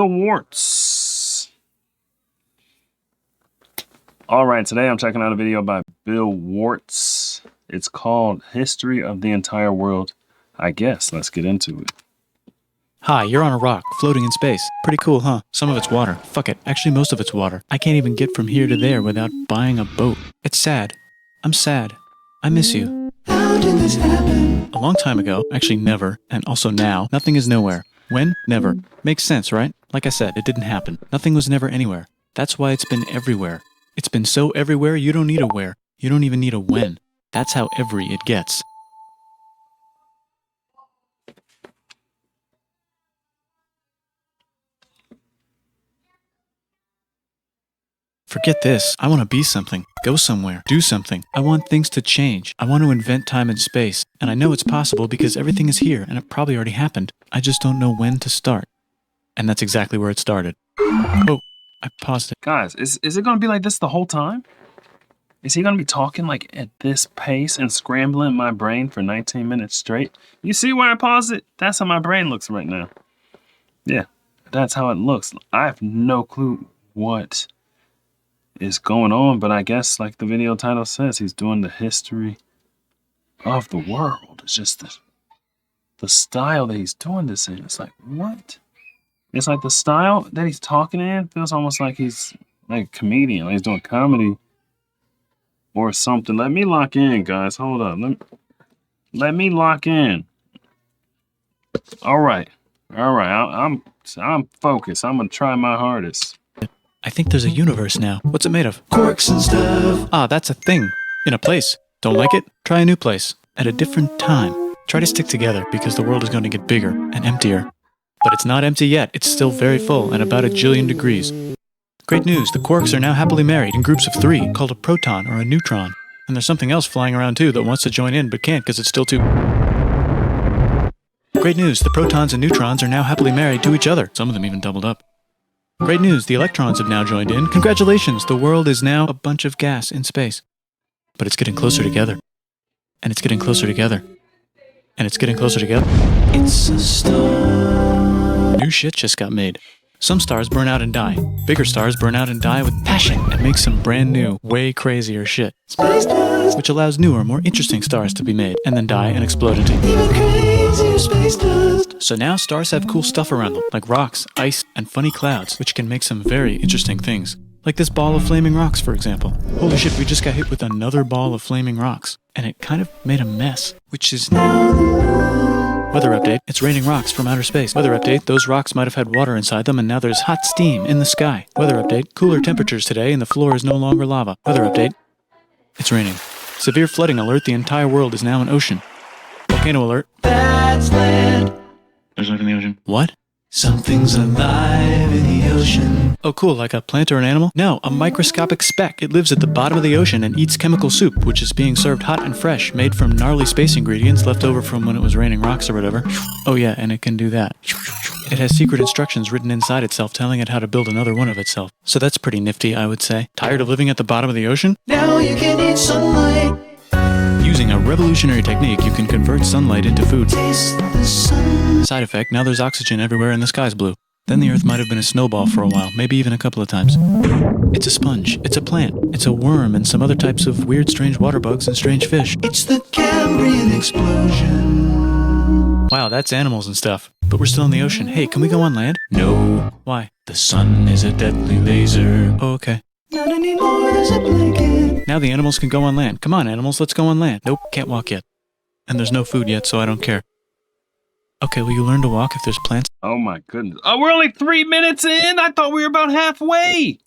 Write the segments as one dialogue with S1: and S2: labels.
S1: Bill Wurtz. All right, today I'm checking out a video by Bill Wurtz. It's called History of the Entire World. I guess let's get into it.
S2: Hi, you're on a rock, floating in space. Pretty cool, huh? Some of it's water. Fuck it. Actually, most of it's water. I can't even get from here to there without buying a boat. It's sad. I'm sad. I miss you.
S3: How did this happen?
S2: A long time ago, actually never, and also now, nothing is nowhere. When? Never. Makes sense, right? Like I said, it didn't happen. Nothing was never anywhere. That's why it's been everywhere. It's been so everywhere, you don't need a where. You don't even need a when. That's how every it gets. Forget this. I want to be something. Go somewhere. Do something. I want things to change. I want to invent time and space. And I know it's possible because everything is here and it probably already happened. I just don't know when to start. And that's exactly where it started. Oh, I paused it.
S1: Guys, is it going to be like this the whole time? Is he going to be talking like at this pace and scrambling my brain for 19 minutes straight? You see why I paused it? That's how my brain looks right now. Yeah, that's how it looks. I have no clue what is going on, but I guess like the video title says, he's doing the history of the world. It's just the style that he's doing this in. It's like, what? It's like the style that he's talking in feels almost like he's like a comedian, like he's doing comedy or something. Let me lock in, guys. Hold up. Let me lock in. All right. I'm focused. I'm gonna try my hardest.
S2: I think there's a universe now. What's it made of?
S3: Quarks and stuff.
S2: Ah, that's a thing. In a place. Don't like it? Try a new place. At a different time. Try to stick together because the world is going to get bigger and emptier. But it's not empty yet. It's still very full and about 1 jillion degrees. Great news. The quarks are now happily married in groups of 3 called a proton or a neutron. And there's something else flying around too that wants to join in but can't because it's still too... Great news. The protons and neutrons are now happily married to each other. Some of them even doubled up. Great news, the electrons have now joined in. Congratulations, the world is now a bunch of gas in space. But it's getting closer together. And it's getting closer together. And it's getting closer together.
S3: It's a star.
S2: New shit just got made. Some stars burn out and die. Bigger stars burn out and die with passion and make some brand new, way crazier shit.
S3: Space dust.
S2: Which allows newer, more interesting stars to be made, and then die and explode into
S3: Even crazier space dust.
S2: So now stars have cool stuff around them, like rocks, ice, and funny clouds, which can make some very interesting things. Like this ball of flaming rocks, for example. Holy shit, we just got hit with another ball of flaming rocks. And it kind of made a mess, which is now... Weather update, it's raining rocks from outer space. Weather update, those rocks might have had water inside them and now there's hot steam in the sky. Weather update, cooler temperatures today and the floor is no longer lava. Weather update, it's raining. Severe flooding alert, the entire world is now an ocean. Volcano alert.
S3: That's land.
S2: There's life in the ocean. What?
S3: Something's alive in the ocean.
S2: Oh cool, like a plant or an animal? No, a microscopic speck. It lives at the bottom of the ocean and eats chemical soup, which is being served hot and fresh, made from gnarly space ingredients left over from when it was raining rocks or whatever. Oh yeah, and it can do that. It has secret instructions written inside itself telling it how to build another one of itself. So that's pretty nifty, I would say. Tired of living at the bottom of the ocean?
S3: Now you can eat sunlight.
S2: Using a revolutionary technique, you can convert sunlight into food.
S3: Taste the sun.
S2: Side effect, now there's oxygen everywhere and the sky's blue. Then the Earth might have been a snowball for a while, maybe even a couple of times. It's a sponge, it's a plant, it's a worm and some other types of weird strange water bugs and strange fish.
S3: It's the Cambrian explosion.
S2: Wow, that's animals and stuff. But we're still in the ocean. Hey, can we go on land?
S3: No.
S2: Why? The sun is a deadly laser. Oh, okay.
S3: Not anymore, there's a blanket.
S2: Now the animals can go on land. Come on, animals, let's go on land. Nope, can't walk yet. And there's no food yet, so I don't care. Okay, will you learn to walk if there's plants?
S1: Oh my goodness. Oh, we're only 3 minutes in? I thought we were about halfway.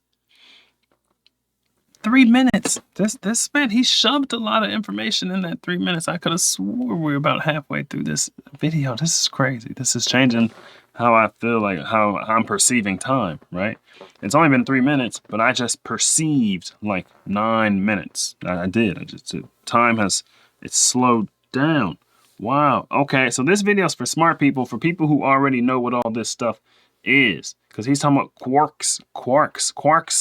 S1: 3 minutes. This man, he shoved a lot of information in that 3 minutes. I could have swore we were about halfway through this video. This is crazy. This is changing how I feel, like how I'm perceiving time, right? It's only been 3 minutes, but I just perceived like 9 minutes. I did. Time has, it's slowed down. Wow. Okay, so this video is for smart people, for people who already know what all this stuff is. Because he's talking about quarks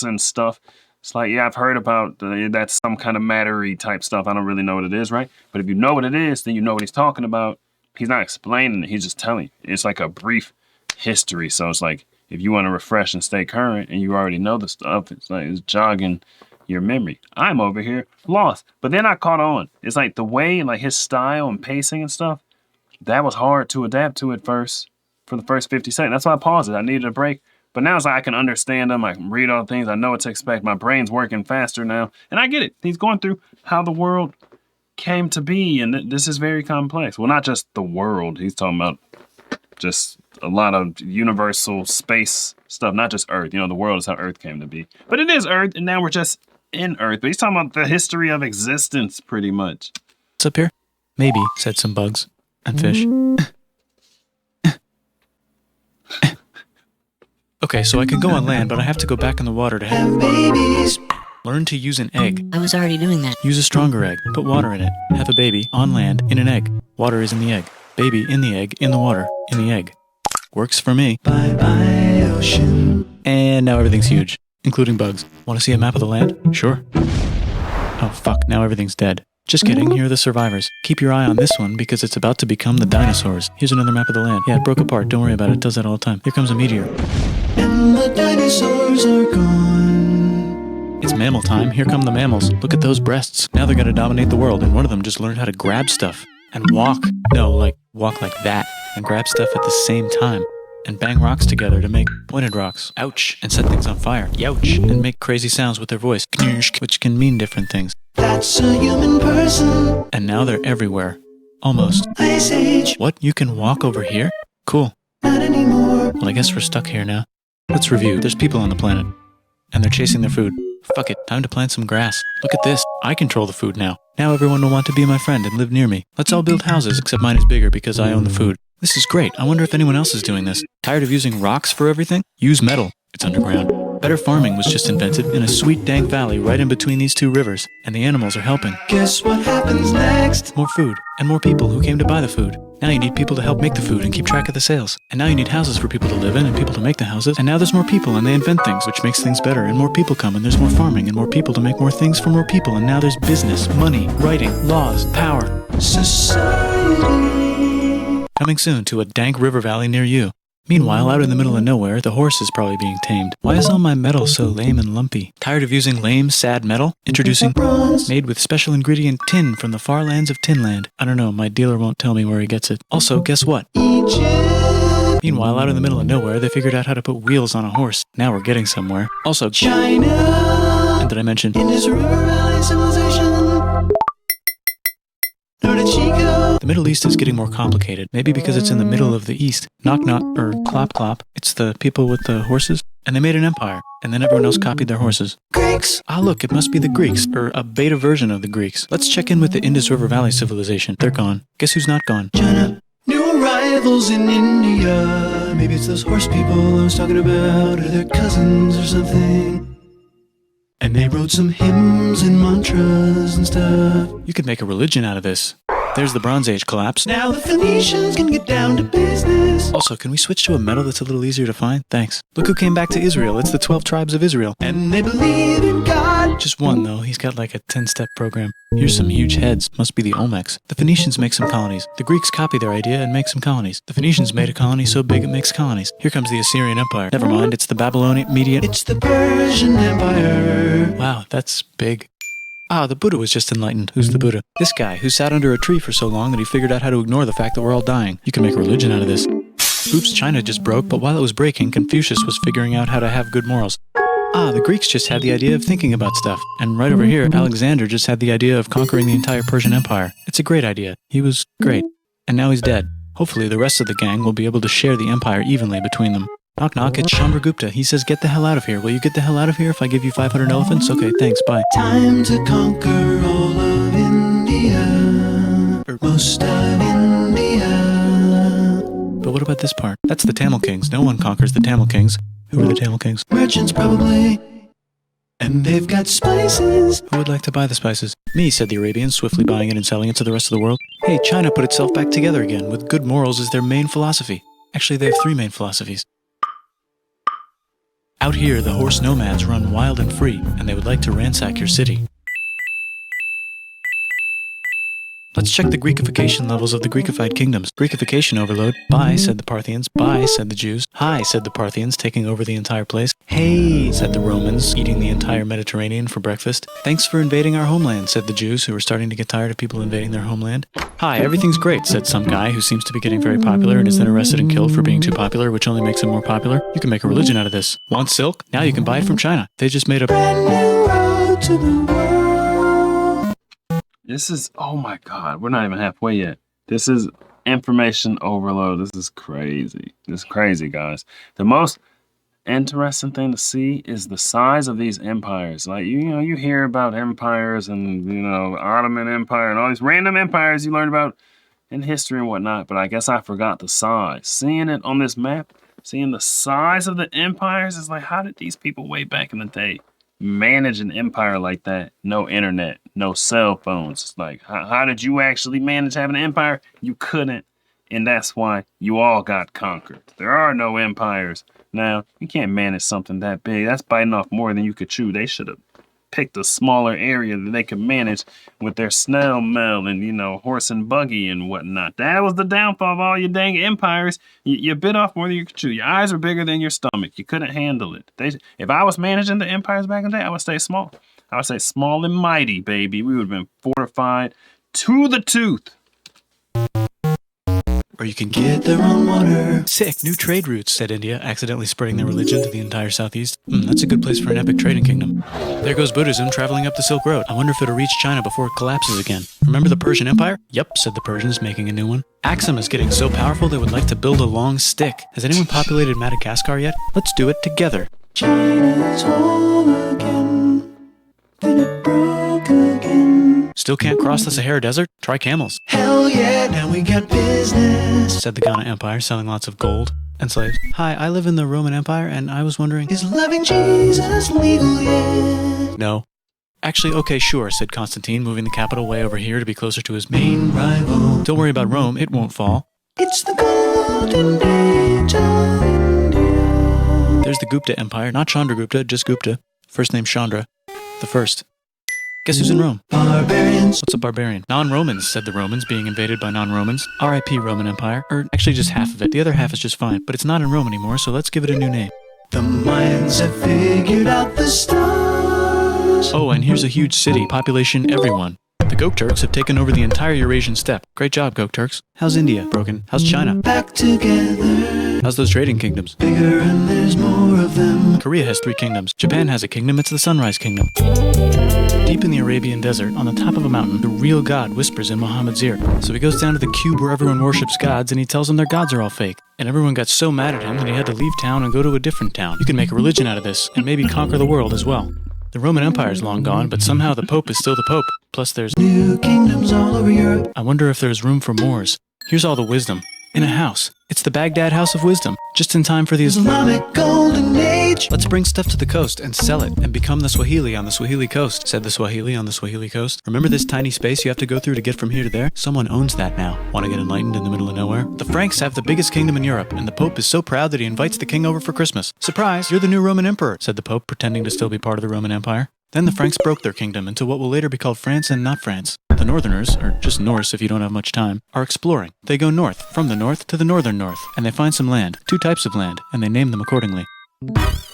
S1: and stuff. It's like, yeah, I've heard about that's some kind of mattery type stuff. I don't really know what it is, right? But if you know what it is, then you know what he's talking about. He's not explaining it. He's just telling you. It's like a brief history. So it's like, if you want to refresh and stay current and you already know the stuff, it's like it's jogging your memory. I'm over here lost. But then I caught on. It's like the way, like his style and pacing and stuff, that was hard to adapt to at first for the first 50 seconds. That's why I paused it. I needed a break. But now it's like I can understand them. I can read all things. I know what to expect. My brain's working faster now. And I get it. He's going through how the world came to be. And this is very complex. Well, not just the world. He's talking about just a lot of universal space stuff, not just Earth. You know, the world is how Earth came to be. But it is Earth, and now we're just in Earth. But he's talking about the history of existence, pretty much.
S2: What's up here? Maybe, said some bugs and fish. Okay, so I can go on land, but I have to go back in the water to have
S3: babies.
S2: Learn to use an egg.
S4: I was already doing that.
S2: Use a stronger egg. Put water in it. Have a baby on land in an egg. Water is in the egg. Baby in the egg, in the water, in the egg. Works for me.
S3: Bye-bye, ocean.
S2: And now everything's huge, including bugs. Want to see a map of the land? Sure. Oh fuck, now everything's dead. Just kidding, here are the survivors. Keep your eye on this one because it's about to become the dinosaurs. Here's another map of the land. Yeah, it broke apart, don't worry about it, it does that all the time. Here comes a meteor.
S3: And the dinosaurs are gone.
S2: It's mammal time, here come the mammals. Look at those breasts. Now they're gonna dominate the world, and one of them just learned how to grab stuff. And walk. No, like, walk like that. And grab stuff at the same time. And bang rocks together to make pointed rocks. Ouch. And set things on fire. Youch. And make crazy sounds with their voice. Which can mean different things.
S3: That's a human person.
S2: And now they're everywhere. Almost.
S3: Ice Age.
S2: What? You can walk over here? Cool.
S3: Not anymore.
S2: Well, I guess we're stuck here now. Let's review. There's people on the planet. And they're chasing their food. Fuck it. Time to plant some grass. Look at this. I control the food now. Now everyone will want to be my friend and live near me. Let's all build houses, except mine is bigger because I own the food. This is great. I wonder if anyone else is doing this. Tired of using rocks for everything? Use metal. It's underground. Better farming was just invented in a sweet dank valley right in between these two rivers, and the animals are helping.
S3: Guess what happens next?
S2: More food, and more people who came to buy the food. Now you need people to help make the food and keep track of the sales. And now you need houses for people to live in and people to make the houses. And now there's more people and they invent things, which makes things better. And more people come and there's more farming and more people to make more things for more people. And now there's business, money, writing, laws, power.
S3: Society.
S2: Coming soon to a dank river valley near you. Meanwhile, out in the middle of nowhere, the horse is probably being tamed. Why is all my metal so lame and lumpy? Tired of using lame, sad metal? Introducing
S3: Bronze.
S2: made with special ingredient tin from the far lands of Tinland. I don't know, my dealer won't tell me where he gets it. Also, guess what?
S3: Egypt.
S2: Meanwhile, out in the middle of nowhere, they figured out how to put wheels on a horse. Now we're getting somewhere. Also,
S3: China.
S2: and did I mention?
S3: Indus River Valley civilization. Norte Chico.
S2: The Middle East is getting more complicated. Maybe because it's in the middle of the East. Knock knock, or clop clop. It's the people with the horses. And they made an empire. And then everyone else copied their horses.
S3: Greeks.
S2: Ah, look, it must be the Greeks, or a beta version of the Greeks. Let's check in with the Indus River Valley civilization. They're gone. Guess who's not gone?
S3: China. New arrivals in India. Maybe it's those horse people I was talking about, or their cousins or something. And they wrote some hymns and mantras and stuff.
S2: You could make a religion out of this. There's the Bronze Age collapse.
S3: Now the Phoenicians can get down to business.
S2: Also, can we switch to a metal that's a little easier to find? Thanks. Look who came back to Israel. It's the 12 tribes of Israel.
S3: And they believe in God.
S2: Just one, though. He's got like a 10-step program. Here's some huge heads. Must be the Olmecs. The Phoenicians make some colonies. The Greeks copy their idea and make some colonies. The Phoenicians made a colony so big it makes colonies. Here comes the Assyrian Empire. Never mind, it's the Babylonian Median.
S3: It's the Persian Empire.
S2: Wow, that's big. Ah, the Buddha was just enlightened. Who's the Buddha? This guy, who sat under a tree for so long that he figured out how to ignore the fact that we're all dying. You can make a religion out of this. Oops, China just broke, but while it was breaking, Confucius was figuring out how to have good morals. Ah, the Greeks just had the idea of thinking about stuff. And right over here, Alexander just had the idea of conquering the entire Persian Empire. It's a great idea. He was great. And now he's dead. Hopefully the rest of the gang will be able to share the empire evenly between them. Knock knock, it's Chandragupta. He says, get the hell out of here. Will you get the hell out of here if I give you 500 elephants? Okay, thanks, bye.
S3: Time to conquer all of India. Or most of India.
S2: But what about this part? That's the Tamil Kings. No one conquers the Tamil Kings. Who are the Tamil Kings?
S3: Merchants probably. And they've got spices.
S2: Who would like to buy the spices? Me, said the Arabians, swiftly buying it and selling it to the rest of the world. Hey, China put itself back together again, with good morals as their main philosophy. Actually, they have 3 main philosophies. Out here, the horse nomads run wild and free, and they would like to ransack your city. Let's Let's check the Greekification levels of the Greekified kingdoms. Greekification overload. Bye, said the Parthians. Bye, said the Jews. Hi, said the Parthians, taking over the entire place. Hey, said the Romans, eating the entire Mediterranean for breakfast. Thanks for invading our homeland, said the Jews, who were starting to get tired of people invading their homeland. Hi, everything's great, said some guy who seems to be getting very popular and is then arrested and killed for being too popular, which only makes him more popular. You can make a religion out of this. Want silk? Now you can buy it from China. They just made a brand new road to the world.
S1: This is, oh my God, we're not even halfway yet. This is information overload. This is crazy. This is crazy, guys. The most interesting thing to see is the size of these empires. Like, you know, you hear about empires and, you know, Ottoman Empire and all these random empires you learn about in history and whatnot, but I guess I forgot the size. Seeing it on this map, seeing the size of the empires is like, how did these people way back in the day manage an empire like that? No internet, no cell phones. It's like, how did you actually manage having an empire? You couldn't, and that's why you all got conquered. There are no empires. Now, you can't manage something that big. That's biting off more than you could chew. They should have picked a smaller area that they could manage with their snail mail and, you know, horse and buggy and whatnot. That was the downfall of all your dang empires. You bit off more than you could chew. Your eyes were bigger than your stomach. You couldn't handle it. If I was managing the empires back in the day, I would stay small. I would say small and mighty, baby. We would have been fortified to the tooth.
S2: Or you can get their own water. Sick, new trade routes, said India, accidentally spreading their religion to the entire southeast. That's a good place for an epic trading kingdom. There goes Buddhism traveling up the Silk Road. I wonder if it'll reach China before it collapses again. Remember the Persian Empire? Yep, said the Persians, making a new one. Axum is getting so powerful they would like to build a long stick. Has anyone populated Madagascar yet? Let's do it together.
S3: China's whole again, then it broke again.
S2: Still can't cross the Sahara Desert? Try camels.
S3: Hell yeah, now we got business,
S2: said the Ghana Empire, selling lots of gold and slaves. Hi, I live in the Roman Empire, and I was wondering,
S3: is loving Jesus legal yet?
S2: No. Actually, okay, sure, said Constantine, moving the capital way over here to be closer to his main rival. Don't worry about Rome, it won't fall.
S3: It's the golden age of India.
S2: There's the Gupta Empire, not Chandragupta, just Gupta. First name Chandra. The first. Guess who's in Rome?
S3: Barbarians.
S2: What's a barbarian? Non-Romans, said the Romans, being invaded by non-Romans. R.I.P. Roman Empire. Or actually just half of it. The other half is just fine, but it's not in Rome anymore, so let's give it a new name.
S3: The Mayans have figured out the stars.
S2: Oh, and here's a huge city, population everyone. The Gok Turks have taken over the entire Eurasian steppe. Great job, Gok Turks. How's India? Broken. How's China?
S3: Back together.
S2: How's those trading kingdoms?
S3: Bigger and there's more of them.
S2: Korea has 3 kingdoms. Japan has a kingdom, it's the Sunrise Kingdom. Deep in the Arabian desert, on the top of a mountain, the real God whispers in Muhammad's ear. So he goes down to the cube where everyone worships gods, and he tells them their gods are all fake. And everyone got so mad at him that he had to leave town and go to a different town. You can make a religion out of this, and maybe conquer the world as well. The Roman Empire is long gone, but somehow the Pope is still the Pope. Plus there's
S3: new kingdoms all over Europe.
S2: I wonder if there's room for Moors. Here's all the wisdom. In a house. It's the Baghdad House of Wisdom. Just in time for the
S3: Islamic Golden Age.
S2: Let's bring stuff to the coast and sell it and become the Swahili on the Swahili coast, said the Swahili on the Swahili coast. Remember this tiny space you have to go through to get from here to there? Someone owns that now. Want to get enlightened in the middle of nowhere? The Franks have the biggest kingdom in Europe, and the Pope is so proud that he invites the king over for Christmas. Surprise, you're the new Roman emperor, said the Pope, pretending to still be part of the Roman Empire. Then the Franks broke their kingdom into what will later be called France and not France. The Northerners, or just Norse if you don't have much time, are exploring. They go north, from the north to the northern north, and they find some land, 2 types of land, and they name them accordingly.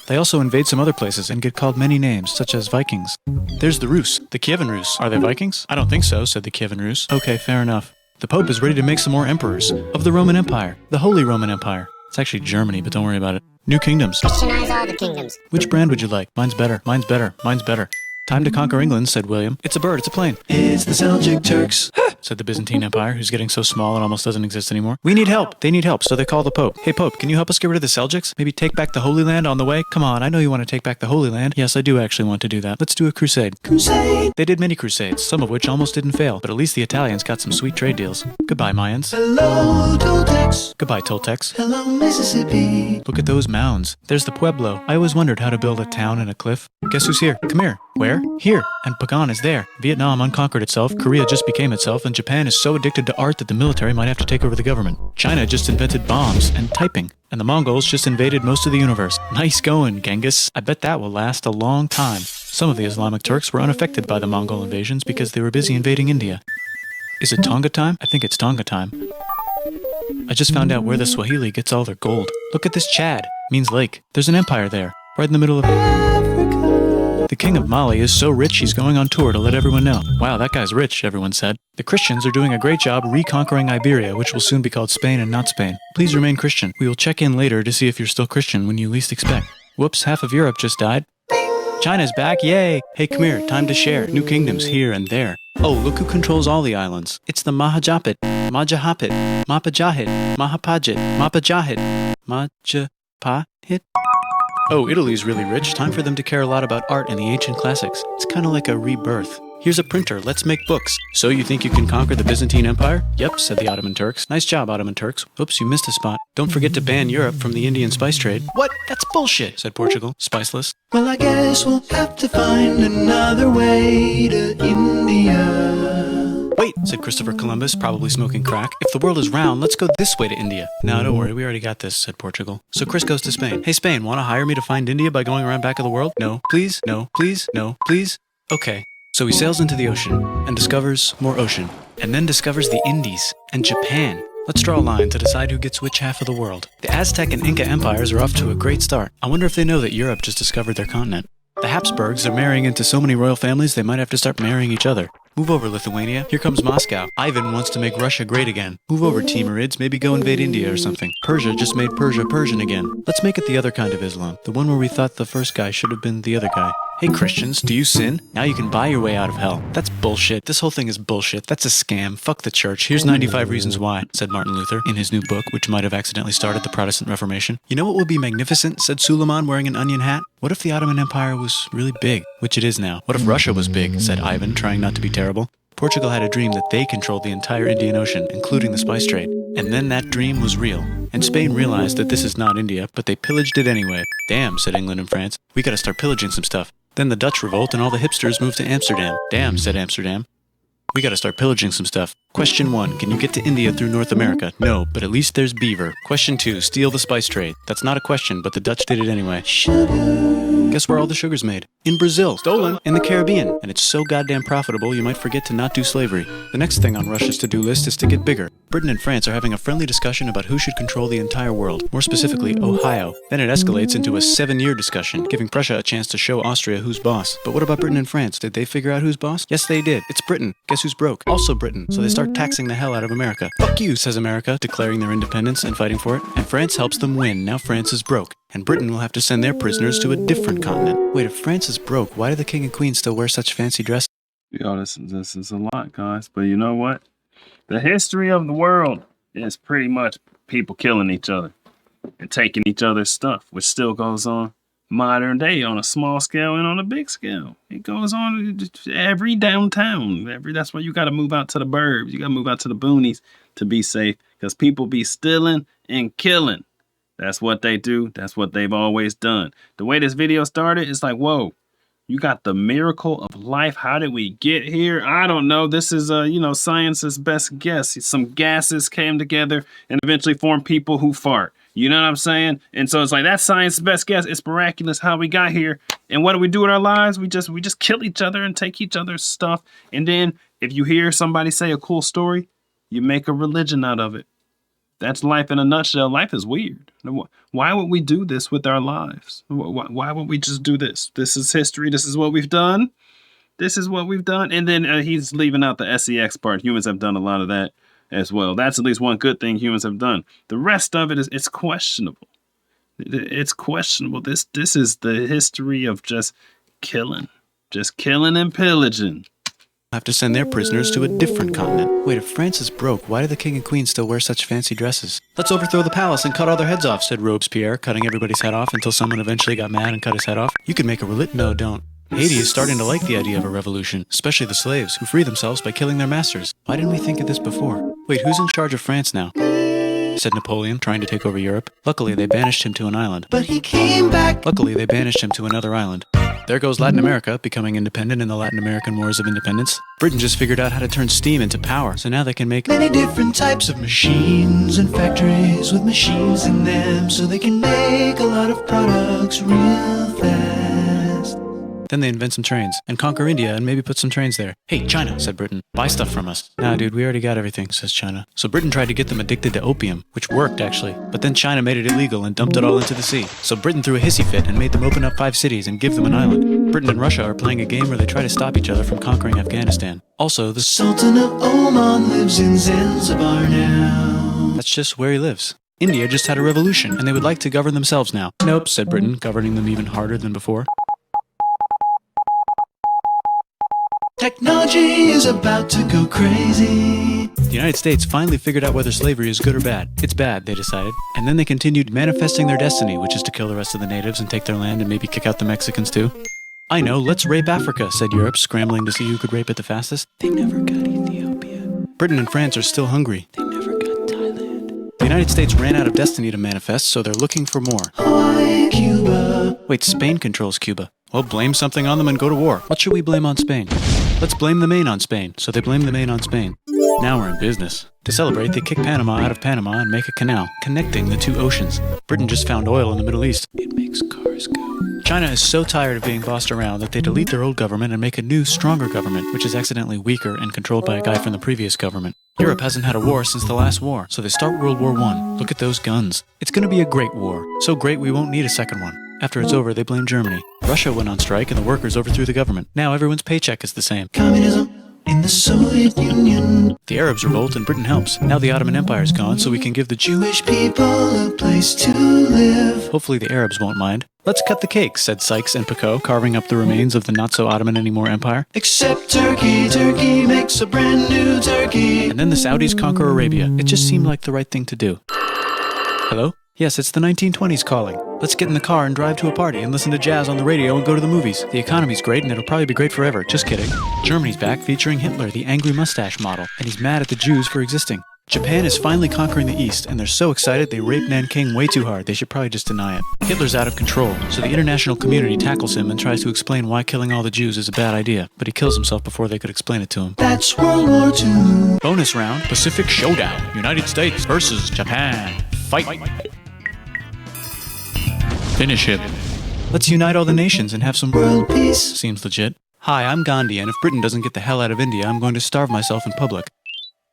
S2: They also invade some other places and get called many names, such as Vikings. There's the Rus, the Kievan Rus. Are they Vikings? I don't think so, said the Kievan Rus. Okay, fair enough. The Pope is ready to make some more emperors of the Roman Empire, the Holy Roman Empire. It's actually Germany, but don't worry about it. New kingdoms.
S4: Christianize all the kingdoms.
S2: Which brand would you like? Mine's better, mine's better, mine's better. Time to conquer England, said William. It's a bird, it's a plane.
S3: It's the Seljuk Turks,
S2: said the Byzantine Empire, who's getting so small it almost doesn't exist anymore. We need help. They need help, so they call the Pope. Hey, Pope, can you help us get rid of the Seljuks? Maybe take back the Holy Land on the way? Come on, I know you want to take back the Holy Land. Yes, I do actually want to do that. Let's do a crusade.
S3: Crusade.
S2: They did many crusades, some of which almost didn't fail, but at least the Italians got some sweet trade deals. Goodbye, Mayans.
S3: Hello, Toltecs.
S2: Goodbye, Toltecs.
S3: Hello, Mississippi.
S2: Look at those mounds. There's the Pueblo. I always wondered how to build a town in a cliff. Guess who's here? Come here. Where? Here. And Pagan is there. Vietnam unconquered itself, Korea just became itself, and Japan is so addicted to art that the military might have to take over the government. China just invented bombs and typing. And the Mongols just invaded most of the universe. Nice going, Genghis. I bet that will last a long time. Some of the Islamic Turks were unaffected by the Mongol invasions because they were busy invading India. Is it Tonga time? I think it's Tonga time. I just found out where the Swahili gets all their gold. Look at this Chad. Means lake. There's an empire there, right in the middle of Africa. The king of Mali is so rich he's going on tour to let everyone know. Wow, that guy's rich, everyone said. The Christians are doing a great job reconquering Iberia, which will soon be called Spain and not Spain. Please remain Christian. We will check in later to see if you're still Christian when you least expect. Whoops, half of Europe just died. China's back, yay! Hey, come here, time to share. New kingdoms here and there. Oh, look who controls all the islands. It's the Mahajapit, Majahapit, Mapajahit, Mahapajit, Mapajahit, Majapahit. Oh, Italy's really rich. Time for them to care a lot about art and the ancient classics. It's kind of like a rebirth. Here's a printer, let's make books. So you think you can conquer the Byzantine Empire? Yep, said the Ottoman Turks. Nice job, Ottoman Turks. Oops, you missed a spot. Don't forget to ban Europe from the Indian spice trade. What? That's bullshit, said Portugal, spiceless.
S3: Well, I guess we'll have to find another way to India.
S2: Wait, said Christopher Columbus, probably smoking crack. If the world is round, let's go this way to India. No, don't worry, we already got this, said Portugal. So Chris goes to Spain. Hey, Spain, want to hire me to find India by going around back of the world? No, please, no, please, no, please. Okay. So he sails into the ocean and discovers more ocean, and then discovers the Indies and Japan. Let's draw a line to decide who gets which half of the world. The Aztec and Inca empires are off to a great start. I wonder if they know that Europe just discovered their continent. The Habsburgs are marrying into so many royal families they might have to start marrying each other. Move over, Lithuania. Here comes Moscow. Ivan wants to make Russia great again. Move over, Timurids. Maybe go invade India or something. Persia just made Persia Persian again. Let's make it the other kind of Islam. The one where we thought the first guy should have been the other guy. Hey Christians, do you sin? Now you can buy your way out of hell. That's bullshit. This whole thing is bullshit. That's a scam. Fuck the church. Here's 95 reasons why, said Martin Luther in his new book, which might have accidentally started the Protestant Reformation. You know what would be magnificent, said Suleiman wearing an onion hat? What if the Ottoman Empire was really big, which it is now? What if Russia was big, said Ivan, trying not to be terrible. Portugal had a dream that they controlled the entire Indian Ocean, including the spice trade. And then that dream was real. And Spain realized that this is not India, but they pillaged it anyway. Damn, said England and France. We gotta start pillaging some stuff. Then the Dutch revolt and all the hipsters moved to Amsterdam. Damn, said Amsterdam. We gotta start pillaging some stuff. Question 1, can you get to India through North America? No, but at least there's beaver. Question 2, steal the spice trade. That's not a question, but the Dutch did it anyway. Guess where all the sugar's made? In Brazil. Stolen. In the Caribbean. And it's so goddamn profitable you might forget to not do slavery. The next thing on Russia's to-do list is to get bigger. Britain and France are having a friendly discussion about who should control the entire world. More specifically, Ohio. Then it escalates into a 7-year discussion, giving Prussia a chance to show Austria who's boss. But what about Britain and France? Did they figure out who's boss? Yes, they did. It's Britain. Guess who's broke? Also Britain. So they start taxing the hell out of America. Fuck you, says America, declaring their independence and fighting for it. And France helps them win. Now France is broke. And Britain will have to send their prisoners to a different continent. Wait, if France is broke, why do the king and queen still wear such fancy dresses?
S1: Yo, this is a lot, guys. But you know what? The history of the world is pretty much people killing each other and taking each other's stuff, which still goes on modern day on a small scale and on a big scale. It goes on every downtown. That's why you got to move out to the burbs. You got to move out to the boonies to be safe, because people be stealing and killing. That's what they do. That's what they've always done. The way this video started, it's like, whoa, you got the miracle of life. How did we get here? I don't know. This is, science's best guess. Some gases came together and eventually formed people who fart. You know what I'm saying? And so it's like, that's science's best guess. It's miraculous how we got here. And what do we do with our lives? We just kill each other and take each other's stuff. And then if you hear somebody say a cool story, you make a religion out of it. That's life in a nutshell. Life is weird. Why would we do this with our lives? Why would we just do this? This is history. This is what we've done. This is what we've done. And then he's leaving out the SEX part. Humans have done a lot of that as well. That's at least one good thing humans have done. The rest of it it's questionable. It's questionable. This is the history of just killing and pillaging.
S2: Have to send their prisoners to a different continent. Wait, if France is broke, why do the king and queen still wear such fancy dresses? Let's overthrow the palace and cut all their heads off, said Robespierre, cutting everybody's head off until someone eventually got mad and cut his head off. You can make a No, don't. Haiti is starting to like the idea of a revolution, especially the slaves, who free themselves by killing their masters. Why didn't we think of this before? Wait, who's in charge of France now? Said Napoleon, trying to take over Europe. Luckily, they banished him to an island.
S3: But he came back.
S2: Luckily, they banished him to another island. There goes Latin America, becoming independent in the Latin American Wars of Independence. Britain just figured out how to turn steam into power, so now they can make
S3: many different types of machines and factories with machines in them, so they can make a lot of products real fast.
S2: Then they invent some trains and conquer India and maybe put some trains there. Hey, China, said Britain, buy stuff from us. Nah, dude, we already got everything, says China. So Britain tried to get them addicted to opium, which worked actually. But then China made it illegal and dumped it all into the sea. So Britain threw a hissy fit and made them open up 5 cities and give them an island. Britain and Russia are playing a game where they try to stop each other from conquering Afghanistan. Also, the
S3: Sultan of Oman lives in Zanzibar now.
S2: That's just where he lives. India just had a revolution, and they would like to govern themselves now. Nope, said Britain, governing them even harder than before.
S3: Technology is about to go crazy.
S2: The United States finally figured out whether slavery is good or bad. It's bad, they decided. And then they continued manifesting their destiny, which is to kill the rest of the natives and take their land and maybe kick out the Mexicans too. I know, let's rape Africa, said Europe, scrambling to see who could rape it the fastest.
S3: They never got Ethiopia.
S2: Britain and France are still hungry.
S3: They never got Thailand.
S2: The United States ran out of destiny to manifest, so they're looking for more.
S3: Hawaii, Cuba.
S2: Wait, Spain controls Cuba. Well, blame something on them and go to war. What should we blame on Spain? Let's blame the Maine on Spain. So they blame the Maine on Spain. Now we're in business. To celebrate, they kick Panama out of Panama and make a canal, connecting the 2 oceans. Britain just found oil in the Middle East.
S3: It makes cars go.
S2: China is so tired of being bossed around that they delete their old government and make a new, stronger government, which is accidentally weaker and controlled by a guy from the previous government. Europe hasn't had a war since the last war, so they start World War I. Look at those guns. It's gonna be a great war. So great we won't need a second one. After it's over, they blame Germany. Russia went on strike and the workers overthrew the government. Now everyone's paycheck is the same.
S3: Communism in the Soviet Union.
S2: The Arabs revolt and Britain helps. Now the Ottoman Empire's gone, so we can give the
S3: Jewish people a place to live.
S2: Hopefully the Arabs won't mind. Let's cut the cake, said Sykes and Picot, carving up the remains of the not-so-Ottoman-anymore empire.
S3: Except Turkey. Turkey makes a brand new Turkey.
S2: And then the Saudis conquer Arabia. It just seemed like the right thing to do. Hello? Yes, it's the 1920s calling. Let's get in the car and drive to a party and listen to jazz on the radio and go to the movies. The economy's great and it'll probably be great forever. Just kidding. Germany's back featuring Hitler, the angry mustache model, and he's mad at the Jews for existing. Japan is finally conquering the East, and they're so excited they raped Nanking way too hard. They should probably just deny it. Hitler's out of control, so the international community tackles him and tries to explain why killing all the Jews is a bad idea, but he kills himself before they could explain it to him.
S3: That's World War II.
S2: Bonus round, Pacific Showdown. United States versus Japan. Fight. Finish him. Let's unite all the nations and have some
S3: World peace.
S2: Seems legit. Hi, I'm Gandhi, and if Britain doesn't get the hell out of India, I'm going to starve myself in public.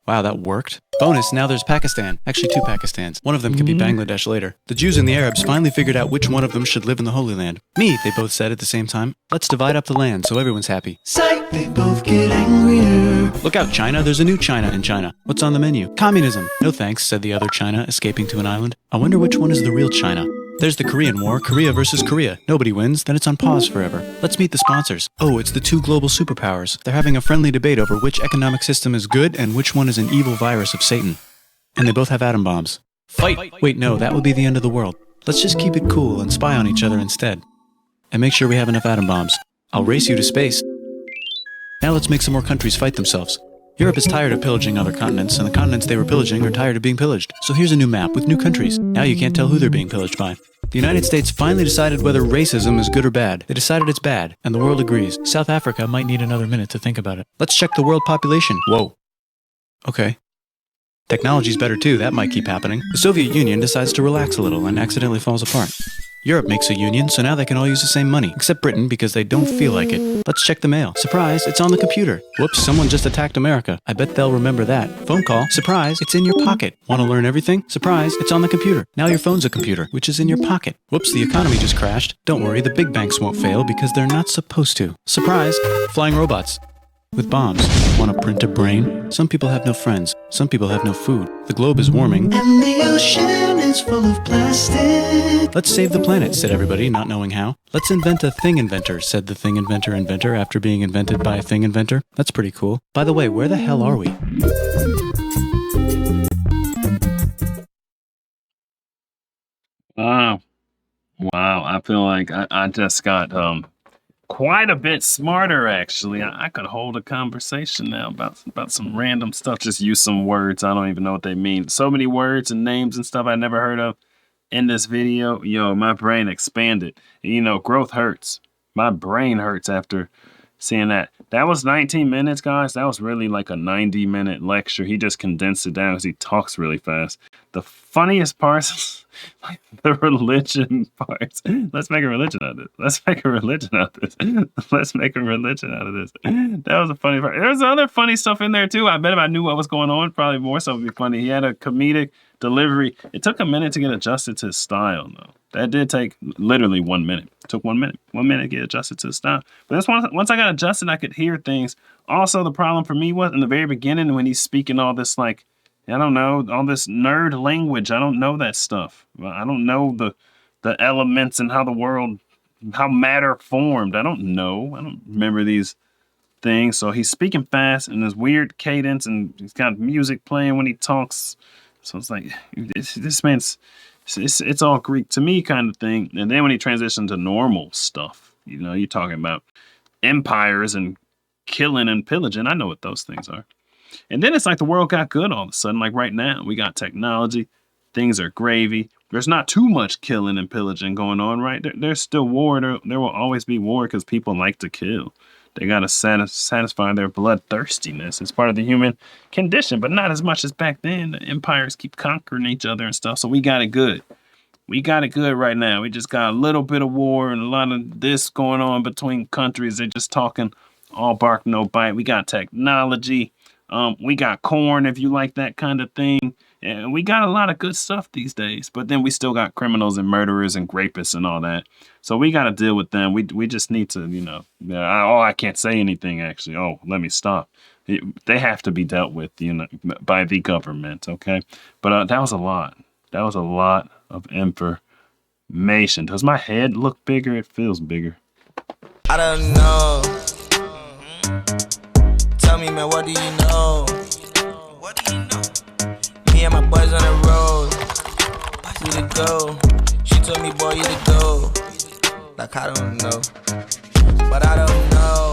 S2: Wow, that worked. Bonus, now there's Pakistan. Actually, 2 Pakistans. One of them could be Bangladesh later. The Jews and the Arabs finally figured out which one of them should live in the Holy Land. Me, they both said at the same time. Let's divide up the land so everyone's happy.
S3: Psych, they both get angrier.
S2: Look out, China. There's a new China in China. What's on the menu? Communism. No thanks, said the other China, escaping to an island. I wonder which one is the real China. There's the Korean War, Korea versus Korea. Nobody wins, then it's on pause forever. Let's meet the sponsors. Oh, it's the 2 global superpowers. They're having a friendly debate over which economic system is good and which one is an evil virus of Satan. And they both have atom bombs. Fight! Wait, no, that would be the end of the world. Let's just keep it cool and spy on each other instead. And make sure we have enough atom bombs. I'll race you to space. Now let's make some more countries fight themselves. Europe is tired of pillaging other continents, and the continents they were pillaging are tired of being pillaged. So here's a new map with new countries. Now you can't tell who they're being pillaged by. The United States finally decided whether racism is good or bad. They decided it's bad, and the world agrees. South Africa might need another minute to think about it. Let's check the world population. Whoa. Okay. Technology's better too, that might keep happening. The Soviet Union decides to relax a little and accidentally falls apart. Europe makes a union, so now they can all use the same money, except Britain because they don't feel like it. Let's check the mail. Surprise, it's on the computer. Whoops, someone just attacked America. I bet they'll remember that. Phone call. Surprise, it's in your pocket. Want to learn everything? Surprise, it's on the computer. Now your phone's a computer, which is in your pocket. Whoops, the economy just crashed. Don't worry, the big banks won't fail because they're not supposed to. Surprise, flying robots. With bombs. Want to print a brain? Some people have no friends. Some people have no food. The globe is warming.
S3: And the ocean is full of plastic.
S2: Let's save the planet, said everybody, not knowing how. Let's invent a thing inventor, said the thing inventor after being invented by a thing inventor. That's pretty cool. By the way, where the hell are we?
S1: Wow. Wow. I feel like I just got quite a bit smarter, actually. I could hold a conversation now about some random stuff. Just use some words. I don't even know what they mean. So many words and names and stuff I never heard of in this video. Yo, my brain expanded. You know, growth hurts. My brain hurts after seeing that. That was 19 minutes, guys. That was really like a 90-minute lecture. He just condensed it down because he talks really fast. The funniest parts, like the religion parts. Let's make a religion out of this. Let's make a religion out of this. Let's make a religion out of this. That was a funny part. There's other funny stuff in there too. I bet if I knew what was going on, probably more so would be funny. He had a comedic delivery. It took a minute to get adjusted to his style, though. That did take literally 1 minute. It took 1 minute. 1 minute to get adjusted to the style. But that's once I got adjusted, I could hear things. Also, the problem for me was in the very beginning when he's speaking all this, like, I don't know, all this nerd language. I don't know that stuff. I don't know the elements and how the world, how matter formed. I don't know. I don't remember these things. So he's speaking fast and there's weird cadence and he's got music playing when he talks. So it's like, this man's, it's all Greek to me kind of thing. And then when he transitioned to normal stuff, you know, you're talking about empires and killing and pillaging. I know what those things are. And then it's like the world got good all of a sudden. Like right now, we got technology. Things are gravy. There's not too much killing and pillaging going on, right? There's still war. There will always be war because people like to kill. They got to satisfy their bloodthirstiness. It's part of the human condition, but not as much as back then. The empires keep conquering each other and stuff, so we got it good. We got it good right now. We just got a little bit of war and a lot of this going on between countries. They're just talking all bark, no bite. We got technology. We got corn, if you like that kind of thing. And we got a lot of good stuff these days. But then we still got criminals and murderers and rapists and all that. So we got to deal with them. We just need to, you know. I can't say anything, actually. Oh, let me stop. They have to be dealt with, you know, by the government, okay? But that was a lot. That was a lot of information. Does my head look bigger? It feels bigger.
S4: I don't know. Tell me, man, what do you know? What do you know? Me and my boys on the road. We to go. She told me, boy, you to go. Like, I don't know. But I don't know.